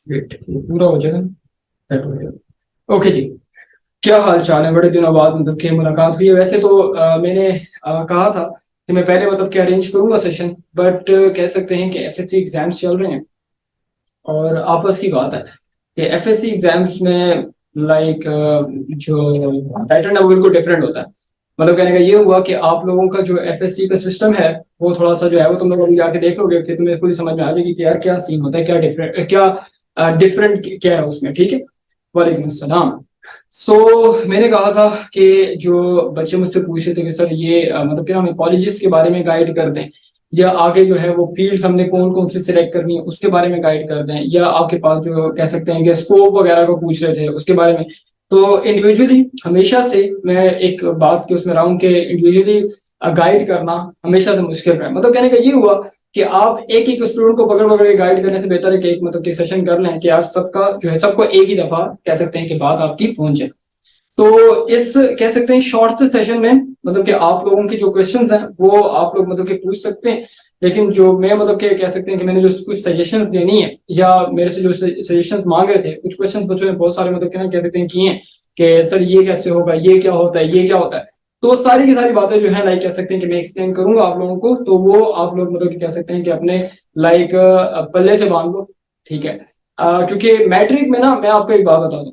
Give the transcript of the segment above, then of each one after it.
Wait, ये पूरा हो जाएगा, सेट हो जाएगा। ओके जी। क्या हाल चाल है? बड़े दिनों बाद मतलब कि मुलाकात हुई है। वैसे तो मैंने कहा था कि मैं पहले मतलब कि अरेंज करूंगा सेशन, बट कह सकते हैं कि एफएससी एग्जाम्स चल रहे हैं। और आपस की बात है कि एफएससी एग्जाम्स में लाइक जो पैटर्न है वो बिल्कुल डिफरेंट होता है। मतलब कहने का ये हुआ कि आप लोगों का जो एफएससी का सिस्टम है वो थोड़ा सा जो है वो तुम लोग अभी जाके देख लोगे कि तुम्हें खुद ही समझ में आ जाएगी कि यार क्या सीन होता है, क्या डिफरेंट, क्या डिफरेंट क्या है उसमें। ठीक है। वालेकुम अस्सलाम। मैंने कहा था कि जो बच्चे मुझसे पूछ रहे थे कि सर ये मतलब कि हमें कॉलेजेस के बारे में गाइड कर दें, या आगे जो है वो फील्ड्स हमने कौन कौन सी सिलेक्ट करनी है उसके बारे में गाइड कर दें, या आपके पास जो कह सकते हैं कि स्कोप वगैरह को पूछ रहे थे उसके बारे में। तो इंडिविजुअली हमेशा से मैं एक बात की उसमें रहा हूँ कि इंडिविजुअली गाइड करना हमेशा से मुश्किल रहा है। मतलब कहने का ये हुआ कि आप एक एक स्टूडेंट को पकड़ पकड़ के गाइड करने से बेहतर है कि एक मतलब कि सेशन कर लें कि यार सबका जो है सबको एक ही दफा कह सकते हैं कि बात आपकी पहुंचे। तो इस कह सकते हैं शॉर्ट से सेशन में मतलब कि आप लोगों की जो क्वेश्चंस हैं वो आप लोग मतलब कि पूछ सकते हैं। लेकिन जो मैं मतलब कि कह सकते हैं कि मैंने जो कुछ सजेशंस देनी है या मेरे से जो सजेशंस मांग रहे थे, कुछ क्वेश्चंस बच्चों ने बहुत सारे मतलब कि ना कह सकते हैं किए हैं कि सर ये कैसे होगा, ये क्या होता है, ये क्या होता है। तो सारी की सारी बातें जो है लाइक कह सकते हैं कि मैं एक्सप्लेन करूंगा आप लोगों को, तो वो आप लोग मतलब कि कह सकते हैं कि अपने लाइक पल्ले से बांध लो। ठीक है। क्योंकि मैट्रिक में ना मैं आपको एक बात बता दूं,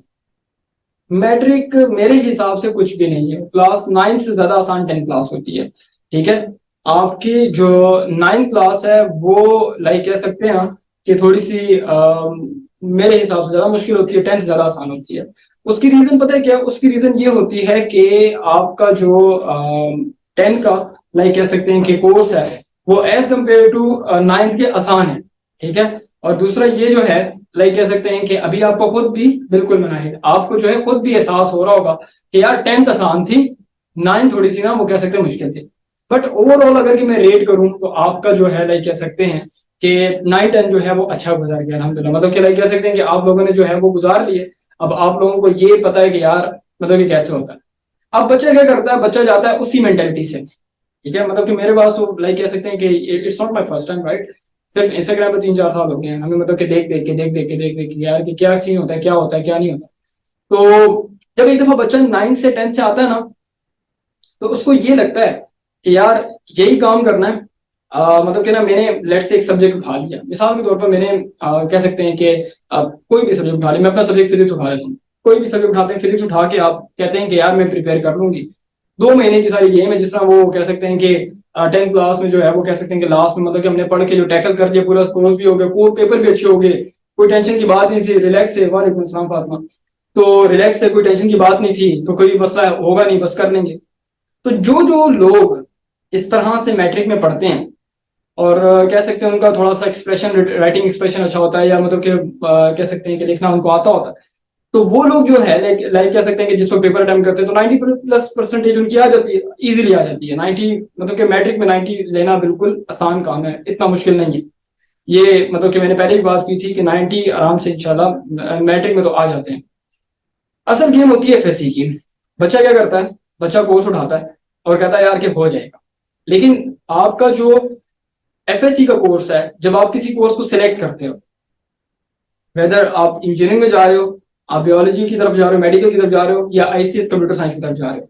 मैट्रिक मेरे हिसाब से कुछ भी नहीं है। क्लास 9 से ज्यादा आसान 10 क्लास होती है। ठीक है। आपकी जो 9 क्लास है वो लाइक कह सकते हैं कि थोड़ी सी मेरे हिसाब से ज्यादा मुश्किल होती है, 10 से ज्यादा आसान होती है। उसकी रीजन पता है क्या? उसकी रीजन ये होती है कि आपका जो 10 का लाइक कह सकते हैं कि कोर्स है वो एज कम्पेयर टू 9th के आसान है। ठीक है। और दूसरा ये जो है लाइक कह सकते हैं कि अभी आपको खुद भी बिल्कुल मना है, आपको जो है खुद भी एहसास हो रहा होगा कि यार 10th आसान थी, 9 थोड़ी सी ना वो कह सकते हैं मुश्किल थी। बट ओवरऑल अगर कि मैं रेट करूं तो आपका जो है लाइक कह सकते हैं कि 9 10 जो है वो अच्छा गुजार गया अल्हम्दुलिल्लाह। मतलब कि लाइक कह सकते हैं कि आप लोगों ने जो है वो गुजार लिए। अब आप लोगों को ये पता है कि यार मतलब कि कैसे होता है। अब बच्चा क्या करता है? बच्चा जाता है उसी मेंटेलिटी से। ठीक है। मतलब कि मेरे पास तो लाइक कह सकते हैं कि it's not my first time, right. सिर्फ इंस्टाग्राम पे 3 4 साल हो गए हैं हमें मतलब कि देख देख के यार कि क्या सीन होता है, क्या होता है, क्या नहीं होता। तो जब एक दफा बच्चा 9 से 10 से आता है ना, तो उसको ये लगता है कि यार यही काम करना है। मतलब कि ना मैंने लेट से एक सब्जेक्ट उठा लिया, मिसाल के तौर पर मैंने कह सकते हैं कि कोई भी सब्जेक्ट उठा लिया। मैं अपना सब्जेक्ट फिजिक्स उठा लेता हूँ। कोई भी सब्जेक्ट उठाते हैं, फिजिक्स उठा के आप कहते हैं कि यार मैं प्रिपेयर कर लूंगी। 2 महीने की सारी गेम है, जिस तरह वो कह सकते हैं कि 10th क्लास में जो है वो कह सकते हैं कि लास्ट में मतलब कि हमने पढ़ के जो टैकल कर दिया, पूरा कोर्स भी हो गया, कोर पेपर भी अच्छे हो गए, कोई टेंशन की बात नहीं थी, रिलैक्स है। वालेकुम अस्सलाम फातिमा। तो रिलैक्स है, कोई टेंशन की बात नहीं थी, तो कोई मसला होगा नहीं, बस कर लेंगे। तो जो जो लोग इस तरह से मैट्रिक में पढ़ते हैं और कह सकते हैं उनका थोड़ा सा एक्सप्रेशन, राइटिंग एक्सप्रेशन अच्छा होता है, या मतलब कि कह सकते हैं कि लिखना उनको आता होता है, तो वो लोग जो है लाइक लाइक कह सकते हैं कि जिसको पेपर अटेम्प्ट करते हैं तो 90+ परसेंटेज उनकी आ जाती है, इजीली आ जाती है 90। मतलब कि मैट्रिक में 90 लेना बिल्कुल आसान काम है, इतना मुश्किल नहीं है ये। मतलब कि मैंने पहले भी बात की थी कि 90 आराम से इंशाल्लाह मैट्रिक में तो आ जाते हैं। असल गेम होती है एफएससी की। बच्चा क्या करता है? बच्चा कोर्स उठाता है और कहता है यार कि हो जाएगा। लेकिन आपका जो एफएससी का कोर्स है, जब आप किसी कोर्स को सिलेक्ट करते हो, वेदर आप इंजीनियरिंग में जा रहे हो, आप बायोलॉजी की तरफ जा रहे हो, मेडिकल की तरफ जा रहे हो, या आईसीएस कंप्यूटर साइंस की तरफ जा रहे हो,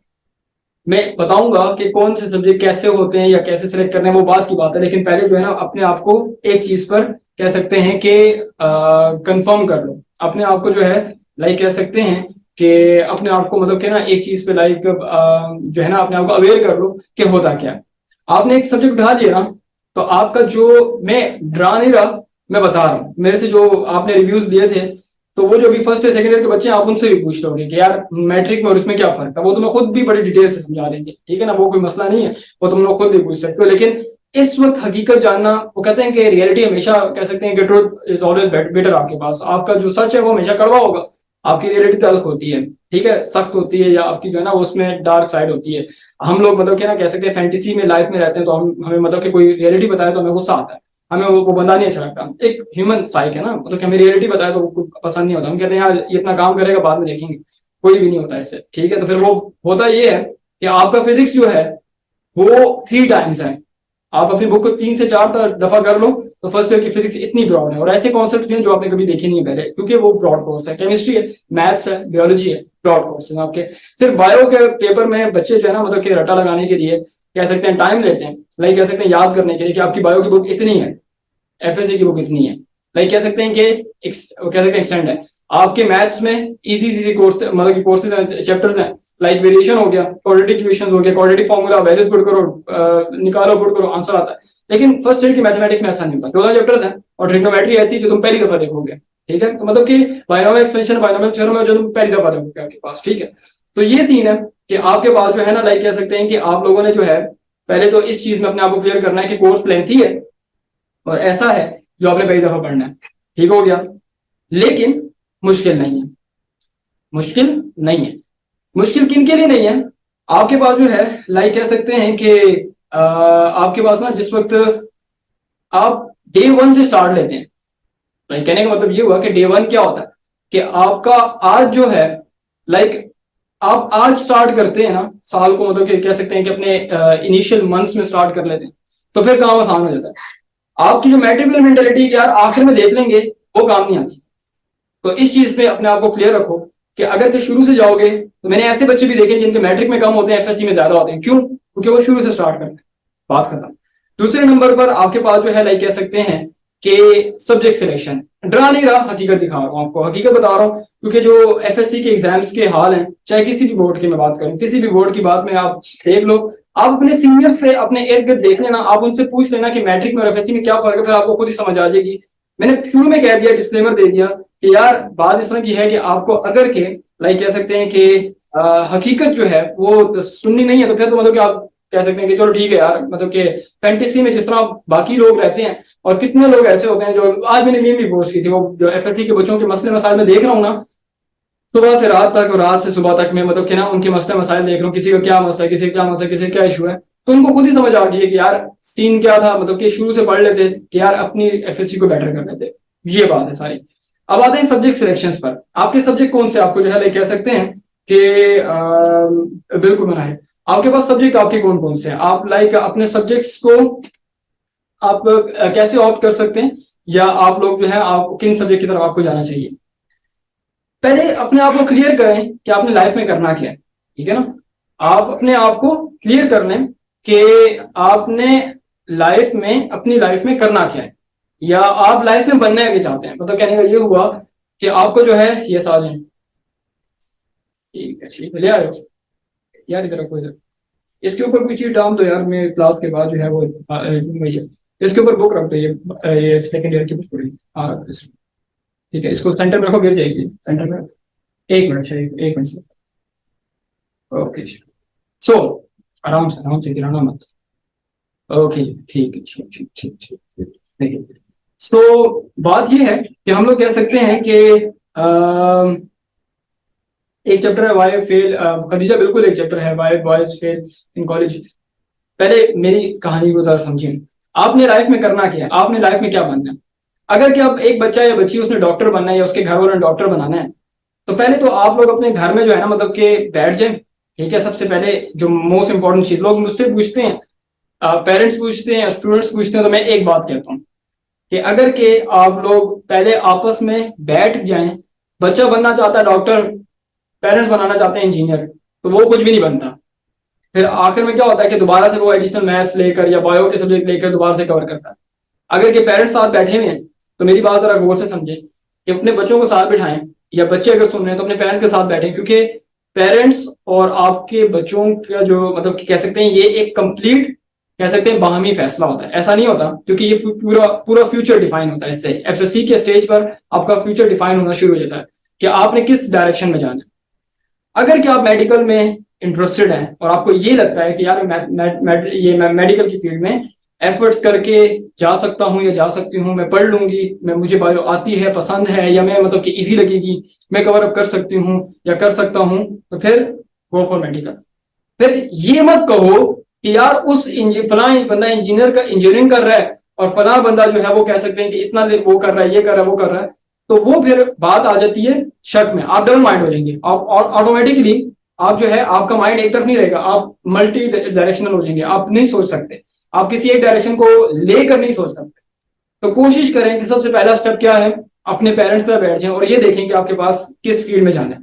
मैं बताऊंगा कि कौन से सब्जेक्ट कैसे होते हैं या कैसे सिलेक्ट करने हैं, वो बात की बात है। लेकिन पहले जो है ना अपने आप को एक चीज पर कह सकते हैं कि कंफर्म कर लो अपने आप को जो है, लाइक कह सकते हैं कि अपने आप को मतलब कि ना एक चीज पे लाइक जो है ना अपने आप को अवेयर कर लो कि होता क्या है। आपने एक सब्जेक्ट उठा लिया ना, तो आपका जो, मैं डरा नहीं रहा, मैं बता रहा हूँ मेरे से जो आपने रिव्यूज दिए थे, तो वो जो अभी फर्स्ट या सेकंड ईयर के बच्चे हैं आप उनसे भी पूछ लोगे कि यार मैट्रिक में और इसमें क्या फर्क है, वो तुम्हें खुद भी बड़ी डिटेल से समझा देंगे। ठीक है ना, वो कोई मसला नहीं है, वो तुम लोग खुद भी पूछ सकते हो। लेकिन इस वक्त हकीकत जानना, वो कहते हैं कि रियलिटी हमेशा कह सकते हैं कि ट्रूथ इज ऑलवेज बेटर। आपके पास आपका जो सच है वो हमेशा कड़वा होगा, आपकी रियलिटी तल्ख होती है, ठीक है, सख्त होती है, या आपकी जो है ना उसमें डार्क साइड होती है। हम लोग मतलब कि ना कह सकते हैं फैंटेसी में लाइफ में रहते हैं, तो हम हमें मतलब कि कोई रियलिटी बताए तो हमें गुस्सा आता है, हमें वो बंदा नहीं अच्छा लगता। एक ह्यूमन साइक है ना, मतलब कि हमें रियलिटी बताए तो वो पसंद नहीं होता, हम कहते हैं यार ये इतना काम करेगा बाद में देखेंगे, कोई भी नहीं होता इससे। ठीक है। तो फिर वो होता ये है कि आपका फिजिक्स जो है वो 3 टाइम्स है। आप अपनी बुक को 3 से 4 दफा कर लो तो फर्स्ट ईयर की फिजिक्स इतनी ब्रॉड है, और ऐसे कॉन्सेप्ट भी हैं जो आपने कभी देखे नहीं है पहले, क्योंकि वो ब्रॉड कोर्स है। केमिस्ट्री है, मैथ्स है, बायोलॉजी है, ब्रॉड कोर्स है आपके। सिर्फ बायो के पेपर में बच्चे जो है ना मतलब कि रटा लगाने के लिए कह सकते हैं टाइम लेते हैं, लाइक कह सकते हैं याद करने के लिए कि आपकी बायो की बुक इतनी है, एफएससी की बुक इतनी है, लाइक कह सकते हैं कि कह सकते हैं एक्सटेंड है। आपके मैथ्स में इजी इजी कोर्स मतलब कोर्सेज चैप्टर्स हैं, लाइक वेरिएशन हो गया, क्वाड्रेटिक इक्वेशन हो गया, क्वाड्रेटिक फॉर्मूला, वैल्यूज पुट करो, निकालो, पुट करो, आंसर आता है। लेकिन फर्स्ट ईयर की मैथमेटिक्स में ऐसा नहीं होता, 14 चैप्टर्स हैं और ट्रिग्नोमेट्री ऐसी जो तुम पहली दफा देखोगे, ठीक है। तो मतलब कि बायनोमियल एक्सपेंशन, बायनोमियल थ्योरम है जो तुम पहली दफा देखोगे आपके पास, ठीक है। तो ये सीन है कि आपके पास जो है ना लाइक कह सकते हैं कि आप लोगों ने जो है पहले तो इस चीज में अपने आप को क्लियर करना है कि कोर्स लेंथी है और ऐसा है जो आपने पहली दफा पढ़ना है, ठीक हो गया। लेकिन मुश्किल नहीं है, मुश्किल नहीं है। मुश्किल किन के लिए नहीं है? आपके पास जो है लाइक कह सकते हैं कि आपके पास ना जिस वक्त आप डे वन से स्टार्ट लेते हैं, लाइक कहने का मतलब ये हुआ कि डे वन क्या होता है कि आपका आज जो है लाइक आप आज स्टार्ट करते हैं ना साल को, मतलब कि कह सकते हैं कि अपने इनिशियल मंथ्स में स्टार्ट कर लेते हैं, तो फिर काम आसान हो जाता है। आपकी जो मैट्रिकुलर मेंटेलिटी यार आखिर में देख लेंगे वो काम नहीं आती। तो इस चीज पे अपने आप को क्लियर रखो कि अगर कि शुरू से जाओगे, तो मैंने ऐसे बच्चे भी देखे जिनके मैट्रिक में कम होते हैं, एफएससी में ज्यादा होते हैं। क्यों? क्योंकि वो शुरू से स्टार्ट करते हैं। बात खत्म। दूसरे नंबर पर आपके पास जो है लाइक कह सकते हैं कि सब्जेक्ट सिलेक्शन, डरा नहीं रहा, हकीकत दिखा रहा हूँ आपको, हकीकत बता रहा हूँ, क्योंकि जो एफएससी के एग्जाम्स के हाल हैं, चाहे किसी भी बोर्ड की मैं बात करूं, किसी भी बोर्ड की बात में आप देख लो, आप अपने सीनियर से अपने इर्द गिर्द देख लेना, आप उनसे पूछ लेना कि मैट्रिक में और एफएससी में क्या फर्क है, फिर आपको खुद ही समझ आ जाएगी। मैंने शुरू में कह दिया, डिस्क्लेमर दे दिया कि यार बात इस तरह की है कि आपको अगर के लाइक कह सकते हैं कि हकीकत जो है वो सुननी नहीं है, तो फिर तो मतलब कि आप कह सकते हैं कि चलो ठीक है यार, मतलब कि फैंटेसी में जिस तरह बाकी लोग रहते हैं, और कितने लोग ऐसे होते हैं जो आज मैंने मीम भी पोस्ट की थी, वो जो एफएससी के बच्चों के मसले मसाइल में देख रहा हूँ ना, सुबह से रात तक और रात से सुबह तक में, मतलब कि ना उनके मसले मसाइल देख रहा हूँ, किसी का क्या मसला है, किसी का क्या मसला है, किसी का क्या इशू है, तो उनको खुद ही समझ आ गई है कि यार सीन क्या था, मतलब कि शुरू से पढ़ लेते कि यार अपनी एफएससी को बेटर कर लेते। ये बात है सारी। अब आते हैं सब्जेक्ट सिलेक्शंस पर। आपके सब्जेक्ट कौन से आपको जो है कह सकते हैं कि बिल्कुल मना है। आपके पास सब्जेक्ट आपके कौन कौन से हैं? आप लाइक अपने सब्जेक्ट्स को आप कैसे ऑप्ट कर सकते हैं, या आप लोग जो है आप किन सब्जेक्ट की तरफ आपको जाना चाहिए? पहले अपने आप को क्लियर करें कि आपने लाइफ में करना क्या है, ठीक है ना। आप अपने आप को क्लियर कर लें कि आपने लाइफ में अपनी लाइफ में करना क्या है, या आप लाइफ में बनने के चाहते हैं। मतलब कहने का ये हुआ कि आपको जो है ये साजें, ठीक है ले आयो यार, इधर रखो इधर, इसके ऊपर कोई चीज डाल दो यार, मैं क्लास के बाद जो है वो वही है, इसके ऊपर बुक रख दो, ये सेकंड ईयर की बुक पड़ी। हाँ ठीक है, इसको सेंटर में रखो, गिर जाएगी सेंटर में। एक मिनट से, एक मिनट से। ओके जी। सो आराम से गिराना मत। ओके जी, ठीक है, ठीक ठीक ठीक ठीक ठीक, ठीक है। सो बात ये है कि हम लोग कह सकते हैं कि एक चैप्टर है वाई फेल, खदीजा बिल्कुल एक चैप्टर है why boys fail in college. पहले मेरी कहानी को जरा समझिए। आपने लाइफ में करना क्या है, आपने लाइफ में क्या बनना है? अगर कि अब एक बच्चा या बच्ची उसने डॉक्टर बनना है या उसके घर वालों ने डॉक्टर बनाना है, तो पहले तो आप लोग अपने घर में जो है ना मतलब कि बैठ जाए, ठीक है। सबसे पहले जो मोस्ट इंपॉर्टेंट चीज लोग मुझसे पूछते हैं, पेरेंट्स पूछते हैं, स्टूडेंट्स पूछते हैं, तो मैं एक बात कहता हूँ कि अगर के आप लोग पहले आपस में बैठ जाएं, बच्चा बनना चाहता है डॉक्टर, पेरेंट्स बनाना चाहते हैं इंजीनियर, तो वो कुछ भी नहीं बनता। फिर आखिर में क्या होता है कि दोबारा से वो एडिशनल मैथ्स लेकर या बायो के सब्जेक्ट लेकर दोबारा से कवर करता है। अगर के पेरेंट्स साथ बैठे हुए हैं, तो मेरी बात जरा गौर से समझे कि अपने बच्चों को साथ बिठाएं, या बच्चे अगर सुन रहे हैं तो अपने पेरेंट्स के साथ बैठें, क्योंकि पेरेंट्स और आपके बच्चों का जो मतलब कि कह सकते हैं ये एक कंप्लीट कह सकते हैं बाहमी फैसला होता है। ऐसा नहीं होता, क्योंकि ये पूरा पूरा फ्यूचर डिफाइन होता है। इससे एफएससी के स्टेज पर आपका फ्यूचर डिफाइन होना शुरू हो जाता है कि आपने किस डायरेक्शन में जाना है। अगर कि आप मेडिकल में इंटरेस्टेड हैं और आपको ये लगता है कि यार मैं मेडिकल की फील्ड में एफर्ट्स करके जा सकता हूँ या जा सकती हूँ, मैं पढ़ लूंगी, मैं मुझे बायो आती है, पसंद है, या मैं मतलब कि इजी लगेगी, मैं कवर अप कर सकती हूँ या कर सकता हूँ, तो फिर गो फॉर मेडिकल। फिर ये मत कहो कि यार उस फला बंदा इंजीनियर का इंजीनियरिंग कर रहा है और फला बंदा जो है वो कह सकते हैं कि इतना वो कर रहा है, ये कर रहा है, वो कर रहा है, तो वो फिर बात आ जाती है शक में, आप डबल माइंड हो जाएंगे, आप ऑटोमेटिकली आप जो है आपका माइंड एक तरफ नहीं रहेगा, आप मल्टी डायरेक्शनल हो जाएंगे, आप नहीं सोच सकते, आप किसी एक डायरेक्शन को लेकर नहीं सोच सकते। तो कोशिश करें कि सबसे पहला स्टेप क्या है, अपने पेरेंट्स के साथ बैठ जाएं और ये देखें कि आपके पास किस फील्ड में जाना है।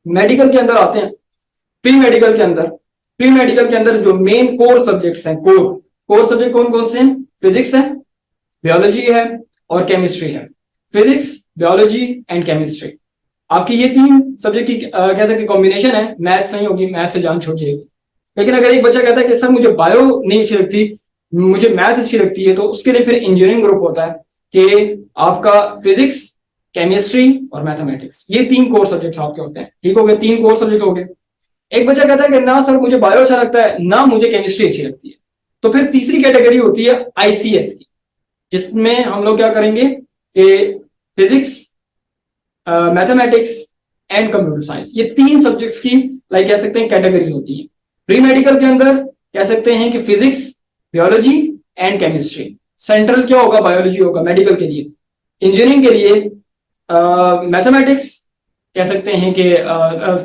मेडिकल के अंदर आते हैं, प्री मेडिकल के अंदर। प्री मेडिकल के अंदर जो मेन कोर सब्जेक्ट्स हैं, कोर कोर सब्जेक्ट कौन कौन से हैं? फिजिक्स है, बायोलॉजी है और केमिस्ट्री है। फिजिक्स, बायोलॉजी एंड केमिस्ट्री, आपकी ये तीन सब्जेक्ट की कह सकते कॉम्बिनेशन है। मैथ्स नहीं होगी, मैथ्स से जान छूट जाएगी। लेकिन अगर एक बच्चा कहता है कि सर मुझे बायो नहीं अच्छी लगती, मुझे मैथ्स अच्छी लगती है, तो उसके लिए फिर इंजीनियरिंग ग्रुप होता है कि आपका फिजिक्स, केमिस्ट्री और मैथमेटिक्स, ये तीन कोर सब्जेक्ट्स आपके होते हैं। ठीक हो गए, तीन कोर सब्जेक्ट हो गए। एक बच्चा कहता है कि ना सर मुझे बायो अच्छा लगता है, ना मुझे केमिस्ट्री अच्छी लगती है, तो फिर तीसरी कैटेगरी होती है आईसीएस की, जिसमें हम लोग क्या करेंगे कि physics, mathematics and computer science, ये तीन सब्जेक्ट्स की लाइक कह सकते हैं कैटेगरीज होती है। प्री मेडिकल के अंदर कह सकते हैं कि physics, biology and chemistry. Central क्या होगा? बायोलॉजी होगा मेडिकल के लिए। इंजीनियरिंग के लिए मैथमेटिक्स, कह सकते हैं कि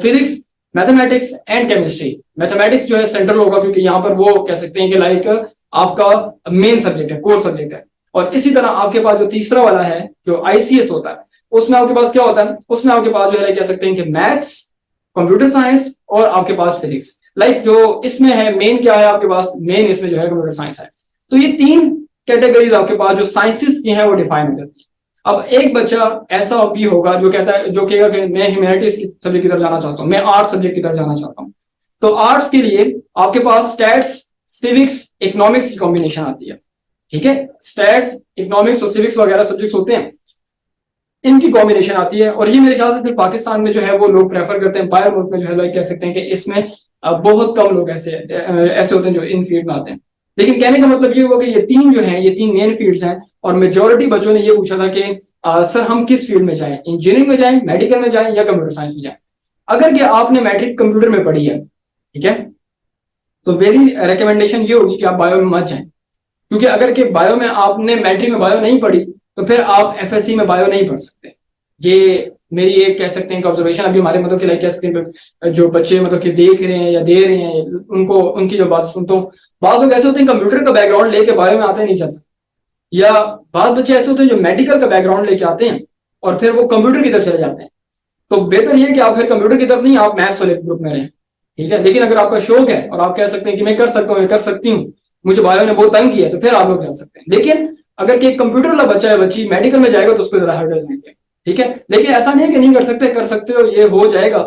physics, mathematics and chemistry. Mathematics जो है सेंट्रल होगा, क्योंकि यहाँ पर वो कह सकते हैं कि लाइक आपका मेन सब्जेक्ट है, कोर सब्जेक्ट है। और इसी तरह आपके पास जो तीसरा वाला है जो आईसीएस होता है, उसमें आपके पास क्या होता है? उसमें आपके पास जो है कह सकते हैं कि मैथ्स, कंप्यूटर साइंस और आपके पास फिजिक्स। लाइक जो इसमें है मेन क्या है आपके पास? मेन इसमें जो है कंप्यूटर साइंस है। तो ये तीन कैटेगरीज आपके पास जो साइंसेस की हैं वो डिफाइन हो जाती है। अब एक बच्चा ऐसा भी होगा जो कहता है, जो कहेगा कि मैं ह्यूमैनिटीज की सब्जेक्ट की तरफ जाना चाहता हूँ, मैं आर्ट्स सब्जेक्ट की तरफ जाना चाहता हूँ। तो आर्ट्स के लिए आपके पास स्टैट्स, सिविक्स, इकोनॉमिक्स की कॉम्बिनेशन आती है। ठीक है, स्टैट्स, इकोनॉमिक्स और सिविक्स वगैरह सब्जेक्ट्स होते हैं, इनकी कॉम्बिनेशन आती है। और ये मेरे ख्याल से फिर पाकिस्तान में जो है वो लोग प्रेफर करते हैं, बाहर मुल्क में जो है लाइक कह सकते हैं कि इसमें बहुत कम लोग ऐसे होते हैं जो इन फील्ड में आते हैं। लेकिन कहने का मतलब ये हुआ कि ये तीन जो है, ये तीन मेन फील्ड्स हैं। और मेजोरिटी बच्चों ने ये पूछा था कि सर हम किस फील्ड में जाएं, इंजीनियरिंग में जाएं, मेडिकल में जाएं या कंप्यूटर साइंस में जाएं। अगर कि आपने मैट्रिक कंप्यूटर में पढ़ी है, ठीक है, तो मेरी रिकमेंडेशन ये होगी कि आप बायो में मत जाएं। क्योंकि अगर कि बायो में आपने मैट्रिक में बायो नहीं पढ़ी, तो फिर आप एफएससी में बायो नहीं पढ़ सकते। ये मेरी एक कह सकते हैं ऑब्जर्वेशन अभी हमारे मतलब कि लाइक कह सकते हैं जो बच्चे मतलब कि देख रहे हैं या दे रहे हैं, उनको उनकी जो बात सुनता हूँ, बाद लोग ऐसे होते हैं कंप्यूटर का बैकग्राउंड लेके बायो में आते नहीं चल सकते, या बाद बच्चे ऐसे होते हैं जो मेडिकल का बैकग्राउंड लेके आते हैं और फिर वो कंप्यूटर की तरफ चले जाते हैं। तो बेहतर ये कि आप फिर कंप्यूटर की तरफ नहीं, आप मैथ्स वाले ग्रुप में रहें। ठीक है, लेकिन अगर आपका शौक है और आप कह सकते हैं कि मैं कर सकता हूँ, मैं कर सकती हूँ, मुझे बायो ने बहुत तंग किया है, तो फिर आप लोग जा सकते हैं। लेकिन अगर कि एक कंप्यूटर वाला बच्चा है, बच्ची मेडिकल में जाएगा तो उसको जरा हर्डल्स देंगे। ठीक है, लेकिन ऐसा नहीं है कि नहीं कर सकते, कर सकते हो, ये हो जाएगा।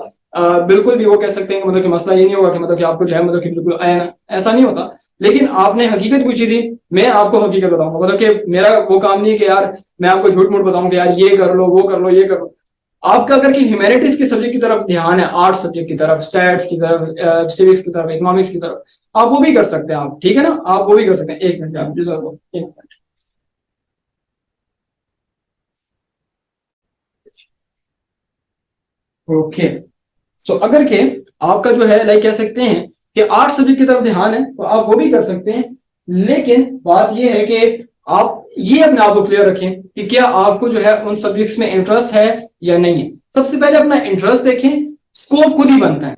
बिल्कुल भी वो कह सकते हैं कि मतलब कि मसला ये नहीं होगा कि मतलब कि आपको जो है मतलब कि बिल्कुल आया ना, ऐसा नहीं होता। लेकिन आपने हकीकत पूछी थी, मैं आपको हकीकत बताऊंगा। मतलब कि मेरा वो काम नहीं है कि यार मैं आपको झूठ मूठ बताऊं कि यार ये कर लो, वो कर लो, ये कर लो। आपका अगर कि ह्यूमैनिटीज के सब्जेक्ट की तरफ ध्यान है, आर्ट सब्जेक्ट की तरफ, स्टैट्स की तरफ, सिविक्स की तरफ, इकोनॉमिक्स की तरफ, आप वो भी कर सकते हैं। आप ठीक है ना, आप वो भी कर सकते हैं। एक मिनट आप एक मिनट। ओके, सो अगर के आपका जो है लाइक कह सकते हैं कि आर्ट सब्जेक्ट की तरफ ध्यान है, तो आप वो भी कर सकते हैं। लेकिन बात ये है कि आप ये अपने आप को क्लियर रखें कि क्या आपको जो है उन सब्जेक्ट्स में इंटरेस्ट है या नहीं है। सबसे पहले अपना इंटरेस्ट देखें, स्कोप खुद ही बनता है।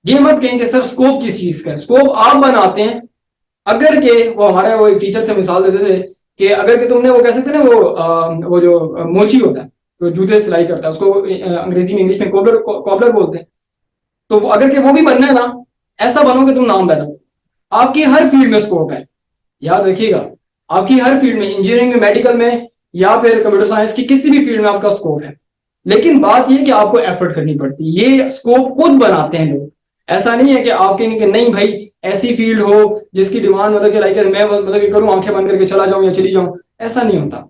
ये मत कहें कि सर स्कोप किस चीज का है, स्कोप आप बनाते हैं। अगर के वो हमारे वो एक टीचर थे मिसाल देते थे कि अगर के तुमने वो कह सकते हैं ना वो जो मोची होता है, जो जूते सिलाई करता है, उसको अंग्रेजी में इंग्लिश में कॉबलर कॉबलर बोलते हैं। तो अगर के वो भी बनना है ना, ऐसा बनो कि तुम नाम पैदा करो। आपकी हर फील्ड में स्कोप है, याद रखिएगा। आपकी हर फील्ड में, इंजीनियरिंग में, मेडिकल में या फिर कंप्यूटर साइंस की किसी भी फील्ड में आपका स्कोप है। लेकिन बात यह कि आपको एफर्ट करनी पड़ती है, ये स्कोप खुद बनाते हैं लोग। ऐसा नहीं है कि आप कहेंगे कि नहीं भाई ऐसी फील्ड हो जिसकी डिमांड मतलब कि लाइक मैं मतलब कि करूं आंखें बंद करके चला जाऊं या चली जाऊं, ऐसा नहीं होता।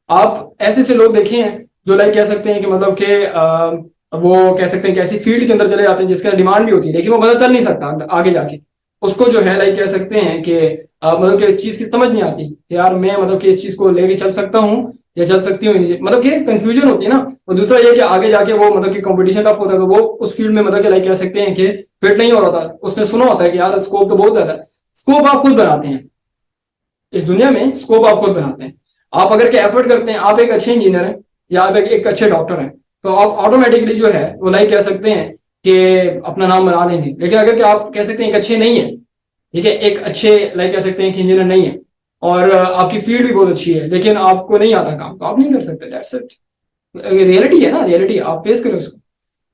आप ऐसे से लोग देखे हैं जो लाइक कह सकते हैं कि मतलब कि वो कह सकते हैं कि ऐसी फील्ड के अंदर चले जाते हैं जिसका डिमांड भी होती है, लेकिन वो मतलब चल नहीं सकता आगे जाके। उसको जो है लाइक कह सकते हैं कि मतलब कि इस चीज की समझ नहीं आती कि यार मैं मतलब कि इस चीज को लेके चल सकता हूँ या चल सकती हूँ, मतलब कि कंफ्यूजन होती है ना। और दूसरा ये कि आगे जाके वो मतलब कि कंपटीशन टफ होता है, तो वो उस फील्ड में मतलब कि लाइक कह सकते हैं कि फिट नहीं हो रहा था। उसने सुना होता है कि यार स्कोप तो बहुत ज्यादा है। स्कोप आप खुद बनाते हैं, इस दुनिया में स्कोप आप खुद बनाते हैं। आप अगर के एफर्ट करते हैं, आप एक अच्छे इंजीनियर हैं या आप एक अच्छे डॉक्टर हैं, तो आप ऑटोमेटिकली जो है वो लाइक कह सकते हैं कि अपना नाम बना लेंगे। लेकिन अगर कि आप कह सकते हैं एक अच्छे नहीं है, ठीक है, एक अच्छे लाइक कह सकते हैं कि इंजीनियर नहीं है, और आपकी फील्ड भी बहुत अच्छी है, लेकिन आपको नहीं आता काम, तो आप नहीं कर सकते। दैट्स इट, रियलिटी है ना, रियलिटी आप फेस करें उसको।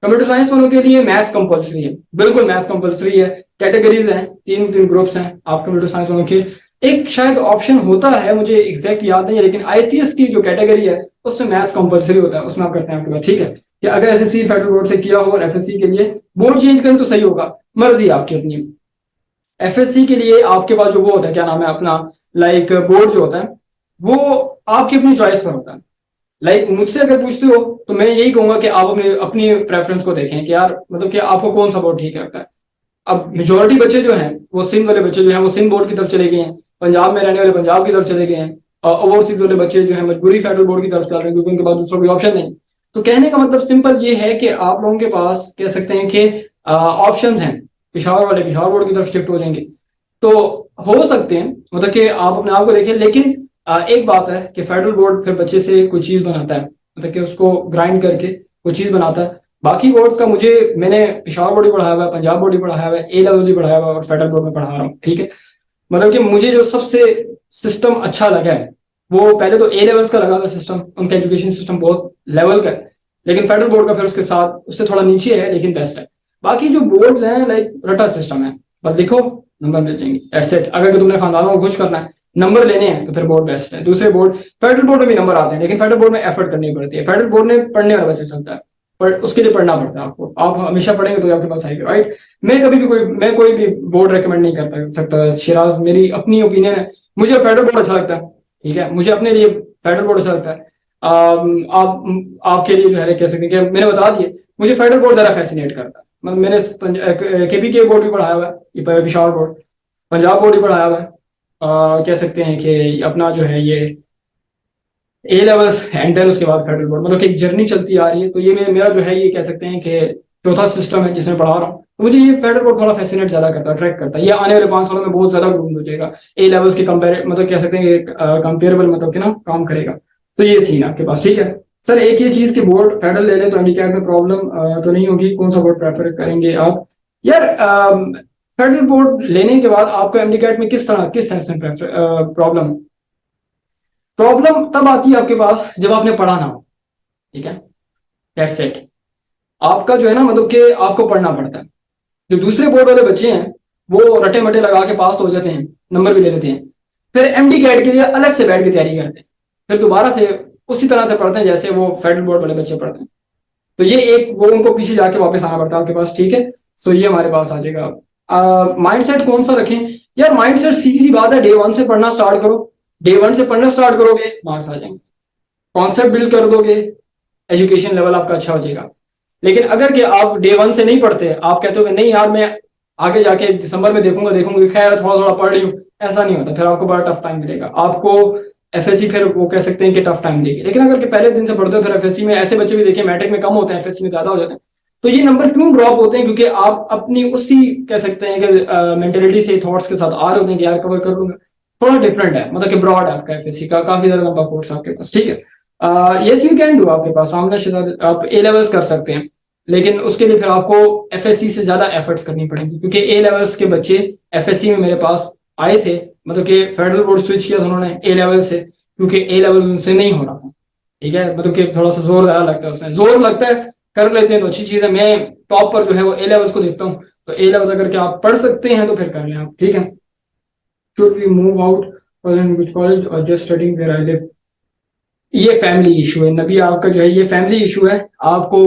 कंप्यूटर साइंस वालों के लिए मैथ्स कंपलसरी है, बिल्कुल मैथ्स कंपलसरी है। कैटेगरीज हैं, तीन तीन ग्रुप्स हैं आप कंप्यूटर साइंस वालों के। एक शायद ऑप्शन होता है, मुझे एग्जैक्ट याद नहीं है, लेकिन आईसीएस की जो कैटेगरी है उसमें मैथ्स कंपलसरी होता है, उसमें आप करते हैं आपके पास, ठीक है। कि अगर एसएससी फेडरल बोर्ड से किया हो और एफएससी के लिए बोर्ड चेंज करें तो सही होगा, मर्जी आपकी अपनी। एफएससी के लिए आपके पास जो वो होता है, क्या नाम है अपना, लाइक बोर्ड जो होता है, वो आपकी अपनी चॉइस पर होता है। लाइक मुझसे अगर पूछते हो तो मैं यही कहूंगा कि आप अपनी अपनी प्रेफरेंस को देखें कि यार मतलब कि आपको कौन सा बोर्ड ठीक लगता है। अब मेजोरिटी बच्चे जो हैं वो सिंध वाले बच्चे जो हैं वो सिंध बोर्ड की तरफ चले गए हैं, पंजाब में रहने वाले पंजाब की तरफ चले गए हैं, और ओवरसीज वाले बच्चे जो हैं मजबूरी फेडरल बोर्ड की तरफ चल रहे हैं क्योंकि उनके पास दूसरा कोई ऑप्शन नहीं। तो कहने का मतलब सिंपल ये है कि आप लोगों के पास कह सकते हैं कि ऑप्शंस हैं। पिशावर वाले पिशावर बोर्ड की तरफ शिफ्ट हो जाएंगे, तो हो सकते हैं, मतलब कि आप अपने आप को देखें। लेकिन एक बात है कि फेडरल बोर्ड फिर बच्चे से कोई चीज बनाता है, मतलब कि उसको ग्राइंड करके कोई चीज बनाता है। बाकी बोर्ड का मुझे, मैंने पिशावर बोर्ड ही पढ़ाया हुआ है, पंजाब बोर्ड ही पढ़ाया हुआ है, ए लेवल ही पढ़ाया हुआ है और फेडरल बोर्ड में पढ़ा रहा हूँ, ठीक है। मतलब कि मुझे जो सबसे सिस्टम अच्छा लगा है वो पहले तो ए लेवल्स का लगा था सिस्टम, उनका एजुकेशन सिस्टम बहुत लेवल का है। लेकिन फेडरल बोर्ड का फिर उसके साथ उससे थोड़ा नीचे है लेकिन बेस्ट है। बाकी जो बोर्ड्स हैं लाइक रटा सिस्टम है, बस देखो नंबर मिल जाएंगे, दैट्स इट। अगर तुमने खानदानों को खुश करना है, नंबर लेने हैं, तो फिर बोर्ड बेस्ट है। दूसरे बोर्ड, फेडरल बोर्ड में भी नंबर आते हैं लेकिन फेडरल बोर्ड में एफर्ट करनी पड़ती है। फेडरल बोर्ड में पढ़ने वाला बच्चा चलता है, पर उसके लिए पढ़ना पड़ता है आपको, आप हमेशा पढ़ेंगे तो आपके पास आएगा, राइट। मैं कोई भी बोर्ड रेकमेंड नहीं करता सकता शिराज, मेरी अपनी ओपिनियन है। मुझे फेडरल बोर्ड अच्छा लगता है, ठीक है, मुझे अपने लिए फेडरल बोर्ड अच्छा लगता है। आप आपके लिए जो है कह सकते हैं कि मैंने बता दिए, मुझे फेडरल बोर्ड ज्यादा फैसिनेट करता है। मतलब मैंने केपीके बोर्ड भी पढ़ाया हुआ है, ये पिशावर बोर्ड, पंजाब बोर्ड भी पढ़ाया हुआ है। कह सकते हैं कि अपना जो है ये ए लेवल्स एंड देन उसके बाद फेडरल बोर्ड, मतलब कि एक जर्नी चलती आ रही है। तो ये मेरा जो है ये कह सकते हैं कि चौथा सिस्टम है जिसमें पढ़ा रहा हूँ। तो मुझे ये फेडरल बोर्ड थोड़ा फैसिनेट ज्यादा करता है, अट्रैक्ट करता है। ये आने वाले 5 सालों में बहुत ज्यादा ग्रूम हो जाएगा, ए लेवल्स के कंपेयर, मतलब कह सकते हैं कंपेरेबल, मतलब कि ना काम करेगा। तो ये सीन है आपके पास, ठीक है। सर एक ये चीज कि बोर्ड फेडरल ले लें तो हैंडीकैप में प्रॉब्लम तो नहीं होगी, कौन सा बोर्ड प्रेफर करेंगे आप? यार फेडरल बोर्ड लेने के बाद आपको हैंडीकैप में किस सेंस में प्रॉब्लम प्रॉब्लम तब आती है आपके पास जब आपने पढ़ा ना हो, ठीक है। That's it. आपका जो है ना मतलब कि आपको पढ़ना पड़ता है। जो दूसरे बोर्ड वाले बच्चे हैं वो रटे मटे लगा के पास तो हो जाते हैं, नंबर भी ले लेते हैं, फिर एमडी कैट के लिए अलग से बैठ के तैयारी करते हैं, फिर दोबारा से उसी तरह से पढ़ते हैं जैसे वो फेडरल बोर्ड वाले बच्चे पढ़ते हैं। तो ये एक वो उनको पीछे जाके वापस आना पड़ता है आपके पास, ठीक है। सो ये हमारे पास आ जाएगा। माइंड सेट कौन सा रखें? यार माइंड सेट सीधी सी बात है, डे वन से पढ़ना स्टार्ट करो। डे वन से पढ़ना स्टार्ट करोगे, मार्क्स आ जाएंगे। कॉन्सेप्ट बिल्ड कर दोगे, एजुकेशन लेवल आपका अच्छा हो जाएगा। लेकिन अगर कि आप डे वन से नहीं पढ़ते, आप कहते हो कि नहीं यार मैं आगे जाके दिसंबर में देखूंगा देखूंगा खैर थोड़ा थोड़ा पढ़ रही हूँ, ऐसा नहीं होता, फिर आपको बड़ा टफ टाइम मिलेगा। आपको एफएससी फिर वो कह सकते हैं कि टफ टाइम देगी। लेकिन अगर कि पहले दिन से पढ़ते हो, फिर एफएससी में ऐसे बच्चे भी देखे मैट्रिक में कम होते हैं, एफएससी में ज्यादा हो जाते हैं। तो ये नंबर क्यों ड्रॉप होते हैं? क्योंकि आप अपनी उसी कह सकते हैं कि मेंटेलिटी से, थॉट्स के साथ आ रहे होते हैं कि यार कवर कर लूंगा। थोड़ा डिफरेंट है, मतलब कि ब्रॉड है आपका एफएससी का, काफी ज्यादा लंबा कोर्स आपके पास, ठीक है। यस यू कैन डू, आपके पास सामने आप ए लेवल्स कर सकते हैं, लेकिन उसके लिए फिर आपको एफएससी से ज्यादा एफर्ट्स करनी पड़ेंगी। क्योंकि ए लेवल्स के बच्चे एफएससी में मेरे पास आए थे, मतलब कि फेडरल बोर्ड स्विच किया था उन्होंने ए लेवल से, क्योंकि ए लेवल उनसे नहीं हो रहा था, ठीक है। मतलब कि थोड़ा सा जोर ज्यादा लगता है उसमें, जोर लगता है, कर लेते हैं तो अच्छी चीज है। मैं टॉप पर जो है वो ए लेवल्स को देखता हूँ, तो ए लेवल्स अगर के आप पढ़ सकते हैं तो फिर कर लें आप, ठीक है। शुड वी मूव आउट कुछ कॉलेज और just studying where I live? ये फैमिली इशू है नबी, आपका जो है ये फैमिली इशू है। आपको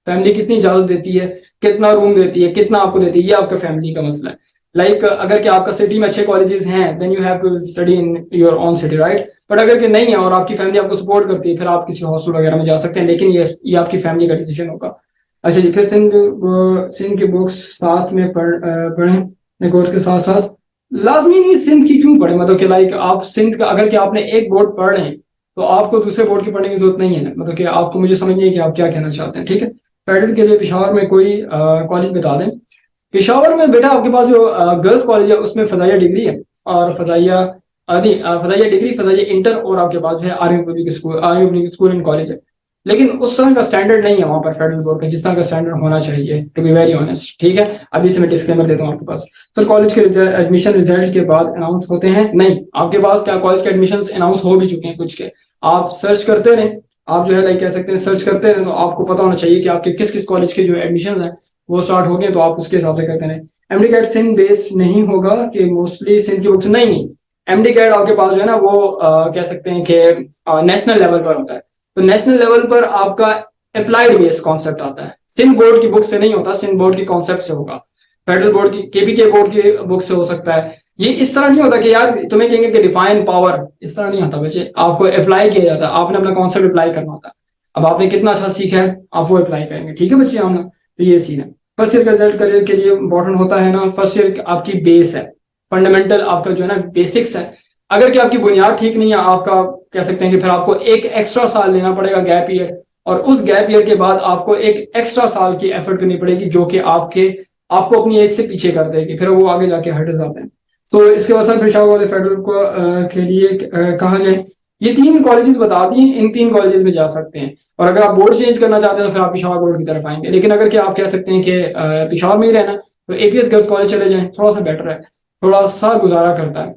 फैमिली कितनी इजाजत देती है, कितना रूम देती है, कितना आपको देती है, ये आपका फैमिली का मसला है। लाइक अगर कि आपका सिटी में अच्छे कॉलेजेस हैं then you have to study in your own city, right. But अगर कि नहीं है और आपकी फैमिली आपको सपोर्ट करती है, फिर आप किसी हॉस्टल वगैरह में जा सकते हैं, लेकिन ये आपकी फैमिली का डिसीजन होगा। अच्छा जी, फिर सिंध की बुक्स साथ में पढ़ें कोर्स के साथ साथ? लाजमी नहीं सिंध की क्यों पढ़े, मतलब कि लाइक आप सिंध का अगर कि आपने एक बोर्ड पढ़ रहे हैं तो आपको दूसरे बोर्ड की पढ़ने की जरूरत नहीं है ना, मतलब कि आपको मुझे समझ नहीं है कि आप क्या कहना चाहते हैं, ठीक है। फेडरल के लिए पिशावर में कोई कॉलेज बता दें। पिशावर में बेटा आपके पास जो गर्ल्स कॉलेज है उसमें फजाइया डिग्री है, और फजाइया आदि फजाइया डिग्री, फजाइया इंटर, और आपके पास जो है army public school and college है। लेकिन उस तरह का स्टैंडर्ड नहीं है वहां पर फेडरल बोर्ड का जिस तरह का स्टैंडर्ड होना चाहिए, टू बी वेरी ऑनेस्ट। ठीक है, अभी से मैं डिस्क्लेमर देता हूँ आपके पास। सर कॉलेज के एडमिशन रिजल्ट के बाद अनाउंस होते हैं? नहीं, आपके पास क्या कॉलेज के एडमिशन अनाउंस हो भी चुके हैं कुछ के। आप सर्च करते रहें, आप जो है लाइक कह सकते हैं सर्च करते रहें, तो आपको पता होना चाहिए कि आपके किस किस कॉलेज के जो एडमिशन है वो स्टार्ट हो गए, तो आप उसके हिसाब से करते रहें। एमडी कैट सिंध बेस्ड नहीं होगा कि मोस्टली सिंध की बुक्स? नहीं नहीं, एमडी कैट आपके पास जो है ना वो कह सकते हैं कि नेशनल लेवल पर होता है। तो नेशनल लेवल पर आपका अप्लाइड बेस्ड कॉन्सेप्ट आता है, सिंध बोर्ड की बुक से नहीं होता, सिंध बोर्ड की कॉन्सेप्ट से होगा। फेडरल बोर्ड की केबीके बोर्ड की बुक से हो सकता है। ये इस तरह नहीं होता कि यार तुम्हें कहेंगे कि डिफाइन पावर, इस तरह नहीं होता बच्चे। आपको अप्लाई किया जाता है, आपने अपना कॉन्सेप्ट अप्लाई करना होता है। अब आपने कितना अच्छा सीखा है आप वो अप्लाई करेंगे। ठीक है बच्चे, हम ना तो ये सीन है। फर्स्ट ईयर का रिजल्ट करियर के लिए इंपॉर्टेंट होता है ना। फर्स्ट ईयर आपकी बेस है, फंडामेंटल आपका जो है ना बेसिक्स है। अगर कि आपकी बुनियाद ठीक नहीं है, आपका कह सकते हैं कि फिर आपको एक एक्स्ट्रा साल लेना पड़ेगा गैप ईयर, और उस गैप ईयर के बाद आपको एक एक्स्ट्रा साल की एफर्ट करनी पड़ेगी जो कि आपको अपनी एज से पीछे कर देगी, फिर वो आगे जाके हट जाते हैं। तो इसके बाद सर पेशावर वाले फेडरल को के लिए कहा जाए, ये 3 कॉलेजेस बता दिए, इन 3 कॉलेजेस में जा सकते हैं। और अगर आप बोर्ड चेंज करना चाहते हैं तो फिर आप पिशावर बोर्ड की तरफ आएंगे। लेकिन अगर कि आप कह सकते हैं कि पिशावर में ही रहना, तो एपीएस गर्ल्स कॉलेज चले जाएं, थोड़ा सा बेटर है, थोड़ा सा गुजारा करता है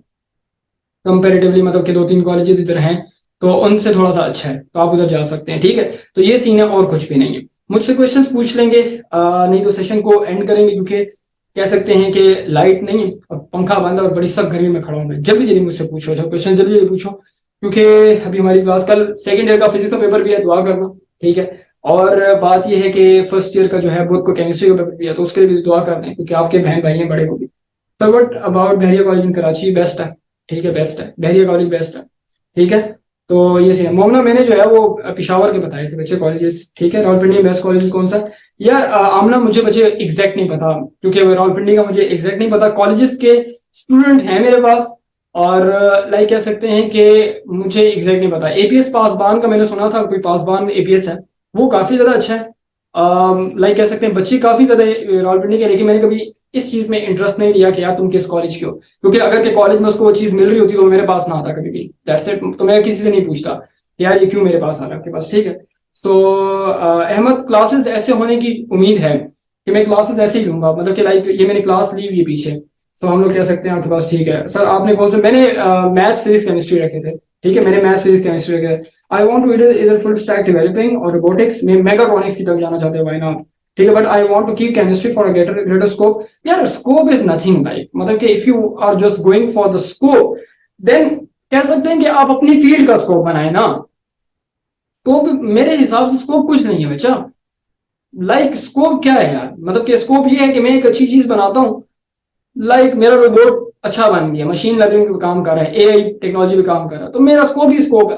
कंपेरेटिवली, मतलब कि 2-3 कॉलेजेस इधर हैं तो उनसे थोड़ा सा अच्छा है, तो आप उधर जा सकते हैं। ठीक है, तो ये सीन है और कुछ भी नहीं है। मुझसे क्वेश्चंस पूछ लेंगे, नहीं तो सेशन को एंड करेंगे, क्योंकि कह सकते हैं कि लाइट नहीं है और पंखा बंद है और बड़ी सख्त गर्मी में खड़ा हूं मैं। जल्दी जल्दी मुझसे पूछो, अच्छा क्वेश्चन जल्दी जल्दी पूछो, क्योंकि अभी हमारी क्लास कल सेकंड ईयर का फिजिक्स का पेपर भी है, दुआ करना। ठीक है, और बात यह है कि फर्स्ट ईयर का जो है बुध को केमिस्ट्री का पेपर भी है, तो उसके लिए भी दुआ करते हैं क्योंकि आपके बहन भाई हैं बड़े को भी। Sir what about Bahria college in Karachi? Best है। ठीक है, बेस्ट है, बहरिया कॉलेज बेस्ट है। ठीक है, तो ये सही है। मोमना मैंने जो है वो पिशावर के बताए थे बच्चे कॉलेजेस। ठीक है, रावलपिंडी में बेस्ट कॉलेज कौन सा? यार आमना मुझे बच्चे एग्जैक्ट नहीं पता, क्योंकि रावलपिंडी का मुझे एग्जैक्ट नहीं पता। कॉलेजेस के स्टूडेंट हैं मेरे पास, और लाइक कह सकते हैं कि मुझे एग्जैक्ट नहीं पता। एपीएस पासबान का मैंने सुना था, कोई पासबान में एपीएस है, वो काफी ज्यादा अच्छा है। लाइक कह सकते हैं बच्चे काफी ज्यादा रावलपिंडी के, लेकिन मैंने कभी इस चीज में इंटरेस्ट नहीं लिया कि यार तुम किस कॉलेज के हो, क्योंकि अगर के कॉलेज में उसको वो चीज मिल रही होती तो वो मेरे पास ना आता कभी भी। दैट्स इट, तो मैं किसी से नहीं पूछता कि यार ये क्यों मेरे पास आ रहा है आपके पास। ठीक है, तो अहमद क्लासेस ऐसे होने की उम्मीद है कि मैं क्लासेस ऐसे ही लूंगा, मतलब कि लाइक ये मैंने क्लास ली हुई है पीछे, तो हम लोग कह सकते हैं आपके पास। ठीक है सर, आपने कौन से? मैंने मैथ्स फिजिक्स केमिस्ट्री रखे थे। ठीक है, मैंने मैथ्स फिजिक्स केमिस्ट्री रखे थे। आई वांट टू इधर फुल स्टैक डेवलपिंग और रोबोटिक्स में मेगाट्रॉनिक्स की तरफ जाना चाहते हैं, व्हाई नॉट? ठीक है, but I want to keep chemistry for a greater scope. यार स्कोप इज नथिंग लाइक, मतलब कि if you are just going for the scope, then कह सकते हैं कि आप अपनी फील्ड का स्कोप बनाए ना। स्कोप मेरे हिसाब से स्कोप कुछ नहीं है बच्चा। लाइक स्कोप क्या है यार, मतलब कि स्कोप ये है कि मैं एक अच्छी चीज बनाता हूँ, लाइक मेरा रोबोट अच्छा बन गया, मशीन लर्निंग पे काम कर रहा है, एआई टेक्नोलॉजी पे काम कर रहा है, तो मेरा स्कोप ही स्कोप है।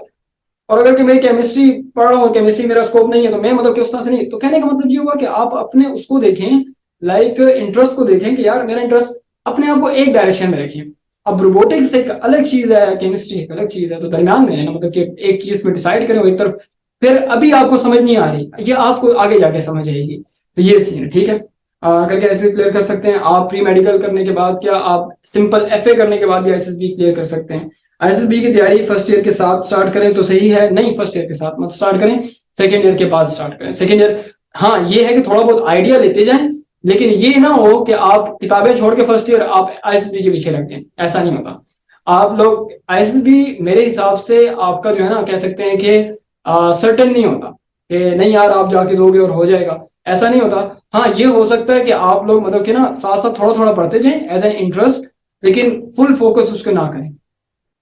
और अगर कि मैं केमिस्ट्री पढ़ रहा हूँ, केमिस्ट्री मेरा स्कोप नहीं है, तो मैं मतलब कि उस तरह से नहीं। तो कहने का मतलब ये हुआ कि आप अपने उसको देखें, लाइक इंटरेस्ट को देखें कि यार मेरा इंटरेस्ट, अपने आप को एक डायरेक्शन में रखें। अब रोबोटिक्स एक अलग चीज है, केमिस्ट्री एक अलग चीज है, तो दरमियान में है ना, मतलब कि एक चीज को डिसाइड करें एक तरफ, फिर अभी आपको समझ नहीं आ रही, ये आपको आगे जाके समझ आएगी। तो ये सीन है। ठीक है, करके ऐसे क्लियर कर सकते हैं आप। प्री मेडिकल करने के बाद क्या आप सिंपल एफए करने के बाद भी आईएसएसबी क्लियर कर सकते हैं? आईएसएसबी की तैयारी फर्स्ट ईयर के साथ स्टार्ट करें तो सही है? नहीं, फर्स्ट ईयर के साथ मत स्टार्ट करें, सेकेंड ईयर के बाद स्टार्ट करें। सेकेंड ईयर, हाँ ये है कि थोड़ा बहुत आइडिया लेते जाएं, लेकिन ये ना हो कि आप किताबें छोड़ के फर्स्ट ईयर आप आईएसएसबी के पीछे लग जाएं, ऐसा नहीं होता। आप लोग आईएसएसबी मेरे हिसाब से आपका जो है ना कह सकते हैं कि सर्टेन नहीं होता कि नहीं यार आप जाके दोगे और हो जाएगा, ऐसा नहीं होता। हाँ ये हो सकता है कि आप लोग मतलब कि ना साथ साथ थोड़ा थोड़ा पढ़ते जाएं एज एन इंटरेस्ट, लेकिन फुल फोकस उसके ना करें।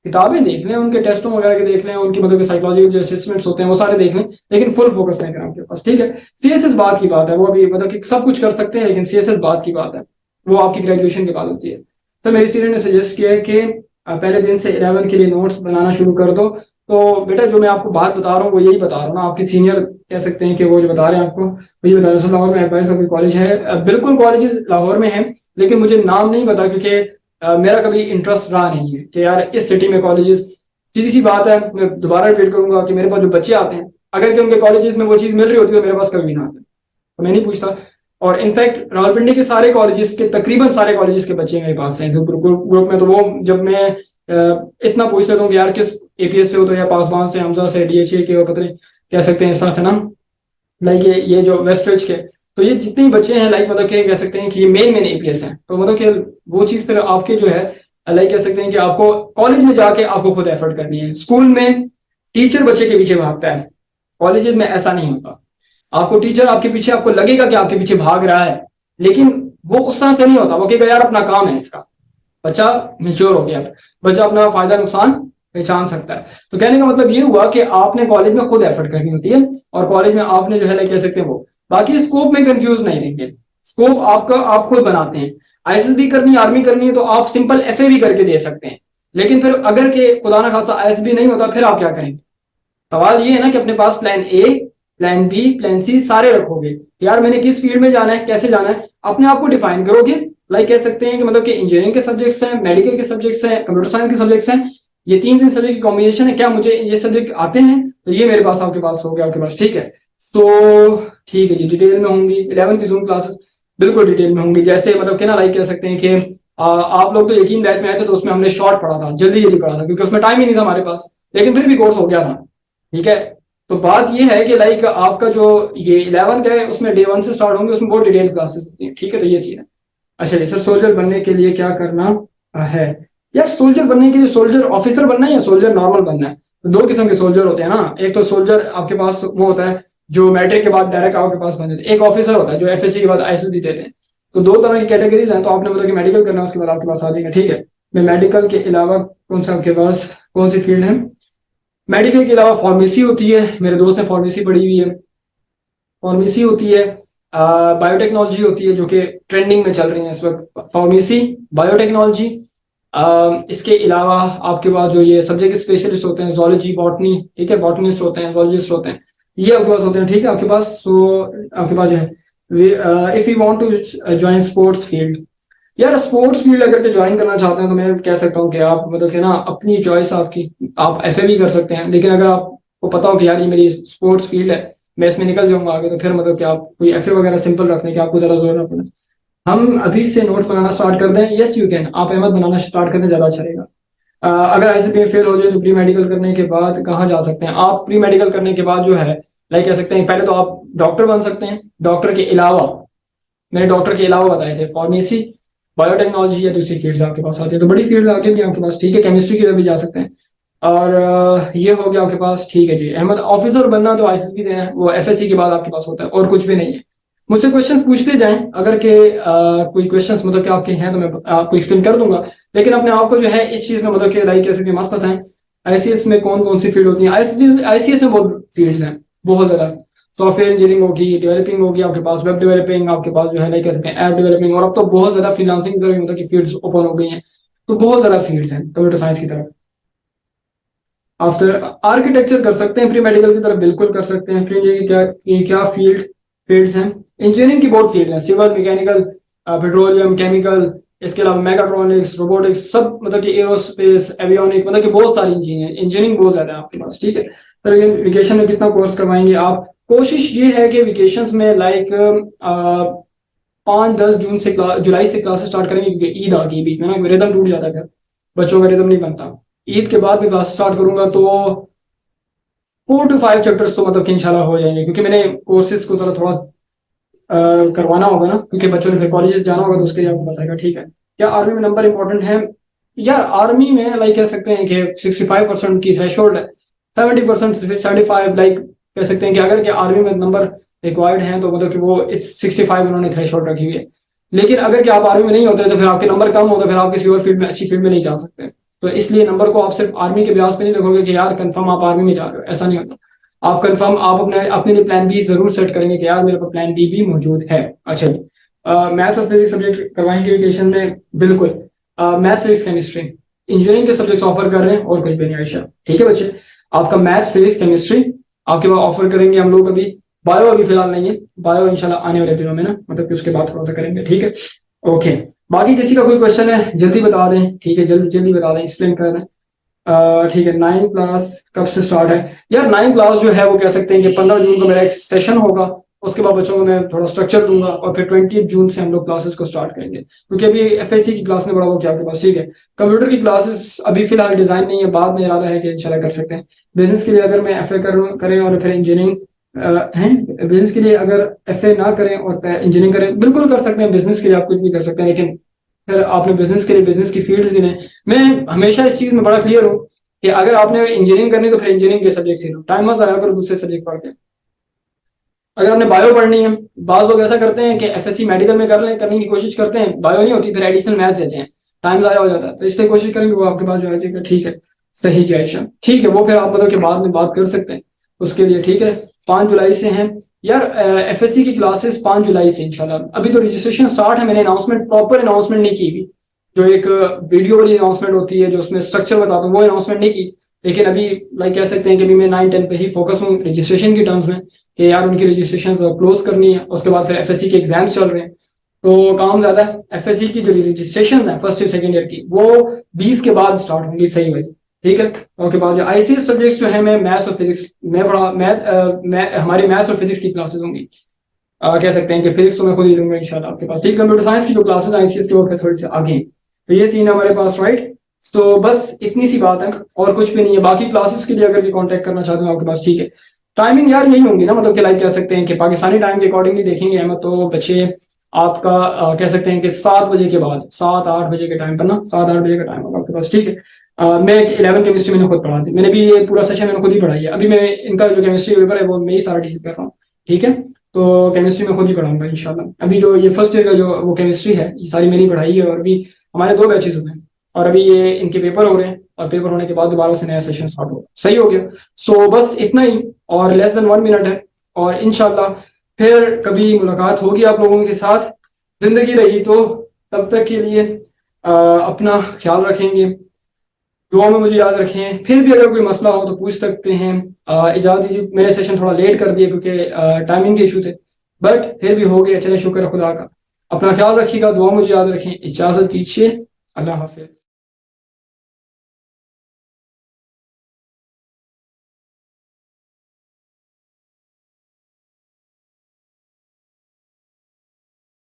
किताबें देख लें, उनके टेस्टों वगैरह के देख लें, उनकी मतलब साइकोलॉजिकल जो असेसमेंट्स होते हैं वो सारे देख लें, लेकिन फुल फोकस नहीं करें उनके पास। ठीक है, सीएसएस बात की बात है, वो अभी मतलब कि सब कुछ कर सकते हैं, लेकिन सीएसएस बात की बात है, वो आपकी ग्रेजुएशन के बाद होती है। तो मेरी स्टूडेंट ने सजेस्ट किया है कि पहले दिन से 11 के लिए नोट्स बनाना शुरू कर दो। तो बेटा जो मैं आपको बात बता रहा हूँ वो यही बता रहा हूँ ना, आपके सीनियर कह सकते हैं कि वो जो बता रहे हैं आपको वही बता रहे हैं। लाहौर में एडवाइस का कोई कॉलेज है? बिल्कुल कॉलेजेस लाहौर में है, लेकिन मुझे नाम नहीं पता, क्योंकि मेरा कभी इंटरेस्ट रहा नहीं है कि यार इस सिटी में कॉलेजेस। सीधी सी बात है, मैं दोबारा रिपीट करूंगा कि मेरे पास जो बच्चे आते हैं, अगर कि उनके कॉलेजेस में वो चीज मिल रही होती है तो मेरे पास कभी ना आते, तो मैं नहीं पूछता। और इनफैक्ट रावलपिंडी के सारे कॉलेजेस के, तकरीबन सारे कॉलेजेस के बच्चे मेरे पास हैं ग्रुप में, तो वो जब मैं इतना पूछ लेता हूँ कि यार किस एपीएस से हो, तो या पासवान से, हमजा से, डीएचए के, पता नहीं कह सकते हैं इस तरह से ना, लाइक ये जो वेस्टर्ज के, तो ये जितने बच्चे हैं लाइक मतलब कि कह सकते हैं कि ये मेन एपीएस हैं, तो मतलब कि वो चीज़ फिर आपके जो है लाइक कह सकते हैं कि आपको कॉलेज में जाके आपको खुद एफर्ट करनी है। स्कूल में टीचर बच्चे के पीछे भागता है, कॉलेजेस में ऐसा नहीं होता। आपको टीचर आपके पीछे, आपको लगेगा कि आपके पीछे भाग रहा है, लेकिन वो उस तरह से नहीं होता। वो कहेगा यार अपना काम है इसका, बच्चा मेच्योर हो गया, बच्चा अपना फायदा नुकसान पहचान सकता है। तो कहने का मतलब ये हुआ कि आपने कॉलेज में खुद एफर्ट करनी होती है, और कॉलेज में आपने जो है लाइक कह सकते हैं वो, बाकी स्कोप में कंफ्यूज नहीं रहेंगे। स्कोप आपका आप खुद बनाते हैं। आईएसएस करनी है, आर्मी करनी है, तो आप सिंपल एफए भी करके दे सकते हैं। लेकिन फिर अगर के खुदा ना खासा आईएसबी नहीं होता, फिर आप क्या करेंगे? सवाल ये है ना कि अपने पास plan A, plan B, plan C सारे रखोगे। यार मैंने किस फील्ड में जाना है, कैसे जाना है, अपने आप को डिफाइन करोगे। लाइक कह सकते हैं कि मतलब कि इंजीनियरिंग के सब्जेक्ट्स हैं, मेडिकल के सब्जेक्ट्स हैं, कंप्यूटर साइंस के सब्जेक्ट्स हैं, ये तीन सब्जेक्ट की कॉम्बिनेशन है। क्या मुझे ये सब्जेक्ट आते हैं? तो ये मेरे पास, आपके पास हो गया, आपके पास ठीक है। तो ठीक है जी, डिटेल में होंगी 11 की जूम क्लासेस, बिल्कुल डिटेल में होंगी। जैसे मतलब कि ना लाइक कह सकते हैं कि आप लोग तो यकीन बैच में आए थे, तो उसमें हमने शॉर्ट पढ़ा था, जल्दी जल्दी पढ़ा था, क्योंकि उसमें टाइम ही नहीं था हमारे पास, लेकिन फिर भी कोर्स हो गया था। ठीक है, तो बात ये है कि लाइक आपका जो ये 11th है उसमें डे 1 से स्टार्ट होंगे, उसमें बहुत डिटेल क्लासेस होती है। ठीक है, तो ये चीज है। अच्छा जी सर, सोल्जर बनने के लिए क्या करना है? यार सोल्जर बनने के लिए, सोल्जर ऑफिसर बनना है या सोल्जर नॉर्मल बनना है? तो दो किस्म के सोल्जर होते हैं ना। एक तो सोल्जर आपके पास वो होता है जो मैट्रिक के बाद डायरेक्ट आपके पास बन जाते हैं। एक ऑफिसर होता है जो एफएससी के बाद आईएसएस भी देते हैं। तो दो तरह की कैटेगरीज हैं। तो आपने मतलब कि मेडिकल करना है, उसके बाद आपके पास आ जाएगा। ठीक है, मैं मेडिकल के अलावा कौन सा आपके पास कौन सी फील्ड है? मेडिकल के अलावा फार्मेसी होती है, मेरे दोस्त ने फार्मेसी पढ़ी हुई है। फार्मेसी होती है, बायोटेक्नोलॉजी होती है जो कि ट्रेंडिंग में चल रही है इस वक्त, फार्मेसी, बायोटेक्नोलॉजी। इसके अलावा आपके पास जो ये सब्जेक्ट स्पेशलिस्ट होते हैं, जोलॉजी, बॉटनी, ठीक है, बॉटनिस्ट होते हैं, जोलॉजिस्ट होते हैं, ये आपके पास होते हैं। ठीक है, आपके पास सो आपके पास जो है, if you want to join sports field, यार स्पोर्ट्स फील्ड अगर ज्वाइन करना चाहते हैं तो मैं कह सकता हूँ कि आप मतलब कि ना अपनी चॉइस आपकी, आप एफए भी कर सकते हैं। लेकिन अगर आपको पता हो कि यार ये मेरी स्पोर्ट्स फील्ड है, मैं इसमें निकल जाऊंगा आगे, तो फिर मतलब कि आप कोई एफए वगैरह सिंपल रखने की आपको ज्यादा जोर ना पड़े। हम अभी से नोट बनाना स्टार्ट कर दें? यस यू कैन, आप अहमद बनाना स्टार्ट कर दें, ज्यादा अच्छा रहेगा। अगर आईसीपीए फेल हो जाए तो प्री मेडिकल करने के बाद कहाँ जा सकते हैं आप? प्री मेडिकल करने के बाद जो है लाइक कह सकते हैं, पहले तो आप डॉक्टर बन सकते हैं। डॉक्टर के अलावा, मैंने डॉक्टर के अलावा बताए थे फार्मेसी, बायोटेक्नोलॉजी या दूसरी फील्ड्स आपके पास आती है। तो बड़ी फील्ड आगे भी आपके पास, ठीक है, केमिस्ट्री की तरफ भी जा सकते हैं। और ये हो गया आपके पास। ठीक है जी अहमद, ऑफिसर बनना तो आईसीएस भी देना है, वो एफएससी के बाद आपके पास होता है, और कुछ भी नहीं है। मुझसे क्वेश्चन पूछते जाएं, अगर के कोई क्वेश्चंस मतलब कि आपके हैं तो मैं आपको एक्सप्लेन कर दूंगा। लेकिन अपने आप को जो है इस चीज में मतलब कि राइट कैसे मत फंसाएं। आईसीएस में कौन कौन सी फील्ड होती है? आईसीएस में बहुत फील्ड्स हैं, बहुत ज्यादा। सॉफ्टवेयर इंजीनियरिंग होगी, डेवलपिंग होगी आपके पास, वेब डेवलपिंग आपके पास जो है लाइक कह सकते हैं, ऐप डेवलपिंग, और अब तो बहुत ज्यादा फ्रीलांसिंग की तरफ मतलब कि फील्ड्स ओपन हो गई हैं। तो बहुत ज्यादा फील्ड्स हैं कंप्यूटर साइंस की तरफ। आफ्टर आर्किटेक्चर कर सकते हैं, प्री मेडिकल की तरफ बिल्कुल कर सकते हैं। फिर ये क्या फील्ड्स हैं? इंजीनियरिंग की बहुत फील्ड है, सिविल, मैकेनिकल, पेट्रोलियम, केमिकल, इसके अलावा मेगाट्रॉनिक्स, रोबोटिक्स, सब मतलब कि एरोस्पेस, एवियोनिक, मतलब कि बहुत सारी इंजीनियरिंग बहुत ज्यादा है आपके पास। ठीक है, तो वेकेशन में कितना कोर्स करवाएंगे आप? कोशिश ये है कि वेकेशन में लाइक 5-10 जून से जुलाई से क्लासेस स्टार्ट करेंगे, क्योंकि ईद आ गई बीच में ना, रिदम टूट जाता है, फिर बच्चों का रिदम नहीं बनता। ईद के बाद भी क्लास स्टार्ट करूंगा तो 4 to 5 चैप्टर्स तो मतलब कि इंशाल्लाह हो जाएंगे, क्योंकि मैंने कोर्सेज को थोड़ा थोड़ा करवाना होगा ना, क्योंकि बच्चों ने फिर कॉलेजेस जाना होगा, तो उसके लिए आपको बताएगा। ठीक है, क्या आर्मी में नंबर इंपॉर्टेंट है? यार आर्मी में लाइक कह सकते हैं कि 65% की थ्रेश होल्ड है, 70%, 75 लाइक कह सकते हैं कि अगर क्या आर्मी में नंबर रिक्वायर्ड है तो मतलब कि वो 65 उन्होंने थ्रेश होल्ड रखी हुई है। लेकिन अगर क्या आप आर्मी में नहीं होते तो फिर आपके नंबर कम होते, फिर आप किसी और फील्ड में, अच्छी फील्ड में नहीं जा सकते। तो इसलिए नंबर को आप सिर्फ आर्मी के ब्याज पे नहीं देखोगे कि यार कंफर्म आप आर्मी में जा रहे हो, ऐसा नहीं होता। आप कंफर्म आप अपने अपने लिए प्लान बी जरूर सेट करेंगे कि यार मेरे पास प्लान बी भी मौजूद है। अच्छा, मैथ्स और फिजिक्स सब्जेक्ट करवाएंगे वेकेशन में, बिल्कुल। मैथ्स, फिजिक्स, केमिस्ट्री, इंजीनियरिंग के सब्जेक्ट ऑफर कर रहे हैं, और कुछ भी नहीं आयशा। ठीक है बच्चे, आपका मैथ्स, फिजिक्स, केमिस्ट्री आपके पास ऑफर करेंगे हम लोग। अभी बायो अभी फिलहाल नहीं है, बायो इंशाल्लाह आने वाले दिनों में ना, मतलब कि उसके बाद थोड़ा सा करेंगे। ठीक है, ओके। बाकी किसी का कोई क्वेश्चन है जल्दी बता दें, ठीक है, जल्दी जल्दी बता दें, एक्सप्लेन कर दें। ठीक है, 9 क्लास कब से स्टार्ट है? यार 9 क्लास जो है वो कह सकते हैं कि 15 जून को मेरा एक सेशन होगा, उसके बाद बच्चों को मैं थोड़ा स्ट्रक्चर दूंगा और फिर 20 जून से हम लोग क्लासेस को स्टार्ट करेंगे, क्योंकि अभी एफएससी की क्लास ने बड़ा वो किया आपके पास, ठीक है। कंप्यूटर की क्लासेस अभी फिलहाल डिजाइन नहीं है, बाद में इरादा है कि इंशाल्लाह कर सकते हैं। बिजनेस के लिए अगर मैं एफए करें और फिर इंजीनियरिंग है, बिजनेस के लिए अगर एफए ना करें और इंजीनियरिंग करें, बिल्कुल कर सकते हैं। बिजनेस के लिए आप कुछ भी कर सकते हैं, लेकिन फिर आपने बिजनेस के लिए बिजनेस की फील्ड्स गिने। मैं हमेशा इस चीज में बड़ा क्लियर हूँ कि अगर आपने इंजीनियरिंग करनी तो फिर इंजीनियरिंग के सब्जेक्ट लो, टाइम मत ज़ाया करो दूसरे सब्जेक्ट पढ़ के। अगर आपने बायो पढ़नी है, बाज़ लोग ऐसा करते हैं कि एफएससी मेडिकल में कर लें, करने की कोशिश करते हैं, बायो नहीं होती, फिर एडिशनल मैथ्स देते हैं, टाइम ज़ाया हो जाता है। तो इसलिए कोशिश करेंगे वो आपके पास जो है, ठीक है, सही जायशा, ठीक है, वो फिर आप मतलब के बाद में बात कर सकते हैं उसके लिए, ठीक है। 5 जुलाई से हैं यार एफएससी की क्लासेस, 5 जुलाई से इंशाल्लाह। अभी तो रजिस्ट्रेशन स्टार्ट है, मैंने अनाउंसमेंट, प्रॉपर अनाउंसमेंट नहीं की हुई, जो एक वीडियो वाली अनाउंसमेंट होती है जो उसमें स्ट्रक्चर बताता हूँ, वो अनाउंसमेंट नहीं की। लेकिन अभी लाइक कह सकते हैं कि अभी मैं 9-10 पे ही फोकस हूँ रजिस्ट्रेशन की टर्म्स में, कि यार उनकी रजिस्ट्रेशन क्लोज करनी है, उसके बाद फिर एफएससी के एग्जाम्स चल रहे हैं, तो काम ज्यादा है। एफएससी की जो रजिस्ट्रेशन है फर्स्ट ईयर सेकंड ईयर की, वो 20 के बाद स्टार्ट होंगी, सही वाली, ठीक है। उसके बाद जो आईसीएस सब्जेक्ट्स जो है, मैं मैथ्स और फिजिक्स में पढ़ा, हमारी मैथ्स और फिजिक्स की क्लासेस होंगी। कह सकते हैं कि फिजिक्स तो मैं खुद ही लूंगा इंशाल्लाह आपके पास, ठीक। कंप्यूटर साइंस की जो क्लासेस आईसीएस की वो फिर थोड़ी सी आगे हैं। तो ये सीन है हमारे पास, राइट। तो बस इतनी सी बात है और कुछ भी नहीं है। बाकी क्लासेस के लिए अगर भी कांटेक्ट करना चाहते हो आपके पास, ठीक है। टाइमिंग यार यही होंगी ना, मतलब कि लाइक कह सकते हैं कि पाकिस्तानी टाइम के अकॉर्डिंगली देखेंगे हम, तो बच्चे आपका कह सकते हैं कि 7 बजे के बाद, 7-8 बजे के टाइम पर ना, 7-8 बजे का टाइम होगा आपके पास, ठीक है। मैं 11 केमिस्ट्री मैंने खुद पढ़ा थी, मैंने भी ये पूरा सेशन मैंने खुद ही पढ़ाई है। अभी मैं इनका जो केमिस्ट्री पेपर है वो मैं ही सारा डील कर रहा हूँ, ठीक है। तो केमिस्ट्री में खुद ही पढ़ाऊंगा इंशाल्लाह। अभी जो ये फर्स्ट ईयर का जो वो केमिस्ट्री है, ये सारी मेरी पढ़ाई है, और अभी हमारे 2 बैचेस हुए हैं, और अभी ये इनके पेपर हो रहे हैं, और पेपर होने के बाद दोबारा से नया सेशन स्टार्ट होगा, सही हो गया। सो बस इतना ही, और लेस देन 1 मिनट है, और इंशाल्लाह फिर कभी मुलाकात होगी आप लोगों के साथ, जिंदगी रही तो। तब तक के लिए अपना ख्याल रखेंगे, दुआ में मुझे याद रखें। फिर भी अगर कोई मसला हो तो पूछ सकते हैं। इजाज़त दीजिए, मेरे सेशन थोड़ा लेट कर दिए क्योंकि टाइमिंग के इशू थे, बट फिर भी हो गया, चले शुक्र है खुदा का। अपना ख्याल रखिएगा, दुआ मुझे याद रखें, इजाज़त दीजिए, अल्लाह हाफिज।